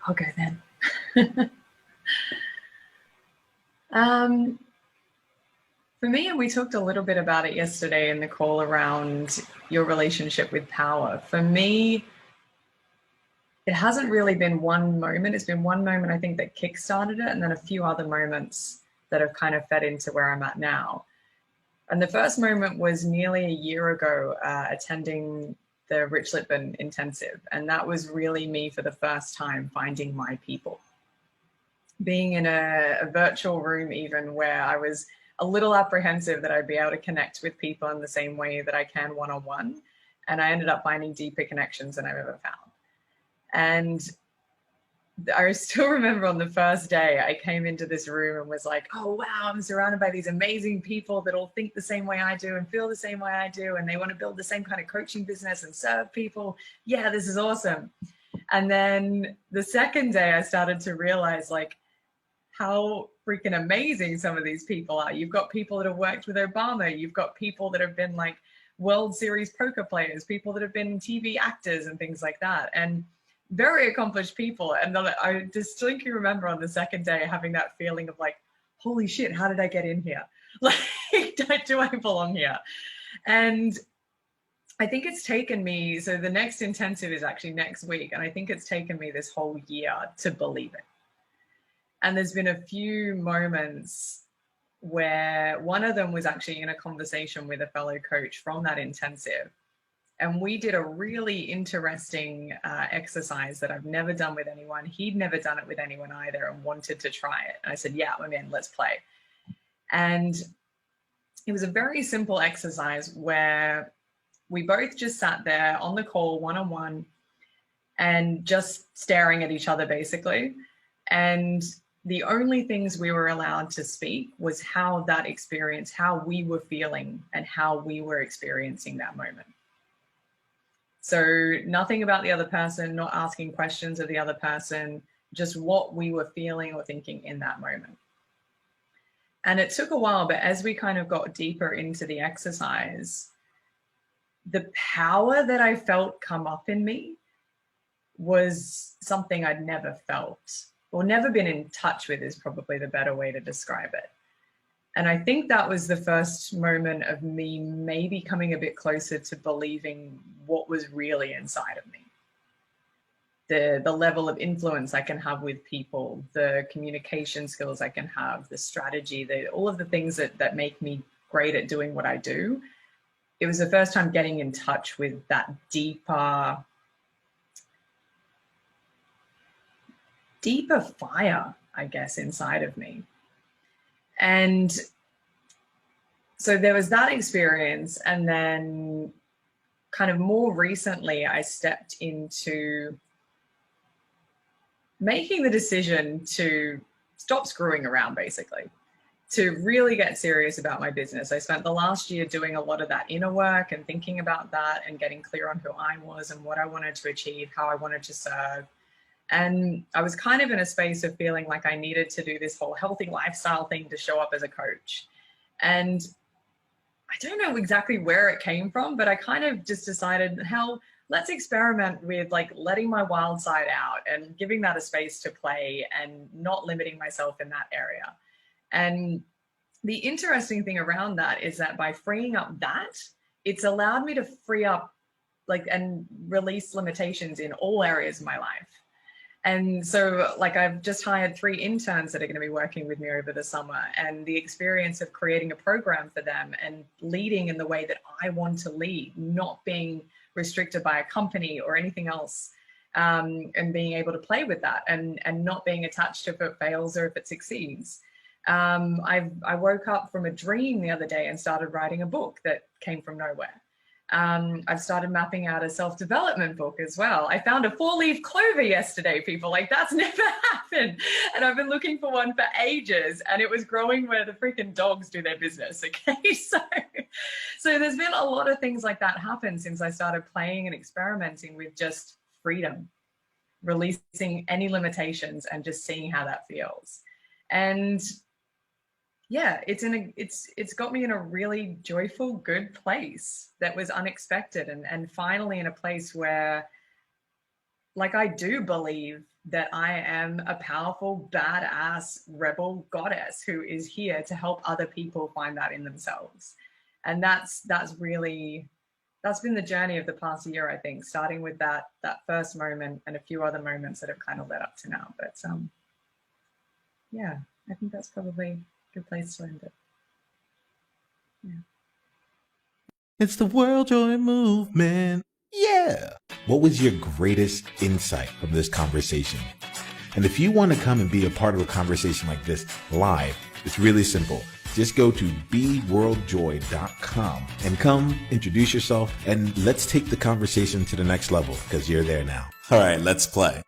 I'll go then. For me, and we talked a little bit about it yesterday in the call around your relationship with power. For me, it hasn't really been one moment. It's been one moment, I think, that kickstarted it, and then a few other moments that have kind of fed into where I'm at now. And the first moment was nearly a year ago, attending the Rich Lippman intensive. And that was really me for the first time finding my people. Being in a virtual room even, where I was a little apprehensive that I'd be able to connect with people in the same way that I can one-on-one. And I ended up finding deeper connections than I've ever found. And I still remember on the first day, I came into this room and was like, oh, wow, I'm surrounded by these amazing people that all think the same way I do and feel the same way I do. And they want to build the same kind of coaching business and serve people. Yeah, this is awesome. And then the second day, I started to realize like how freaking amazing some of these people are. You've got people that have worked with Obama. You've got people that have been like World Series poker players, people that have been TV actors and things like that. And very accomplished people. And I distinctly remember on the second day having that feeling of like, holy shit, how did I get in here? Like, do I belong here? And I think it's taken me, so the next intensive is actually next week. And I think it's taken me this whole year to believe it. And there's been a few moments where one of them was actually in a conversation with a fellow coach from that intensive. And we did a really interesting exercise that I've never done with anyone. He'd never done it with anyone either and wanted to try it. And I said, yeah, I'm in, let's play. And it was a very simple exercise where we both just sat there on the call one-on-one and just staring at each other basically. And the only things we were allowed to speak was how that experience, how we were feeling and how we were experiencing that moment. So nothing about the other person, not asking questions of the other person, just what we were feeling or thinking in that moment. And it took a while, but as we kind of got deeper into the exercise, the power that I felt come up in me was something I'd never felt, or never been in touch with is probably the better way to describe it. And I think that was the first moment of me maybe coming a bit closer to believing what was really inside of me. The level of influence I can have with people, the communication skills I can have, the strategy, all of the things that make me great at doing what I do. It was the first time getting in touch with that deeper fire, I guess, inside of me. And so there was that experience. And then kind of more recently, I stepped into making the decision to stop screwing around, basically, to really get serious about my business. I spent the last year doing a lot of that inner work and thinking about that and getting clear on who I was and what I wanted to achieve, how I wanted to serve. And I was kind of in a space of feeling like I needed to do this whole healthy lifestyle thing to show up as a coach. And I don't know exactly where it came from, but I kind of just decided, hell, let's experiment with like letting my wild side out and giving that a space to play and not limiting myself in that area. And the interesting thing around that is that by freeing up that, it's allowed me to free up like and release limitations in all areas of my life. And so like I've just hired 3 interns that are going to be working with me over the summer, and the experience of creating a program for them and leading in the way that I want to lead, not being restricted by a company or anything else, and being able to play with that and not being attached to if it fails or if it succeeds. I woke up from a dream the other day and started writing a book that came from nowhere. I've started mapping out a self-development book as well. I found a 4-leaf clover yesterday, people. Like, that's never happened. And I've been looking for one for ages, and it was growing where the freaking dogs do their business, okay? So there's been a lot of things like that happen since I started playing and experimenting with just freedom, releasing any limitations and just seeing how that feels. And yeah, it's got me in a really joyful, good place that was unexpected, and finally in a place where like I do believe that I am a powerful, badass rebel goddess who is here to help other people find that in themselves. And that's really, that's been the journey of the past year, I think, starting with that first moment and a few other moments that have kind of led up to now. But yeah, I think that's probably a good place to end it. Yeah. It's the World Joy Movement. Yeah. What was your greatest insight from this conversation? And if you want to come and be a part of a conversation like this live, it's really simple. Just go to beworldjoy.com and come introduce yourself and let's take the conversation to the next level because you're there now. All right, let's play.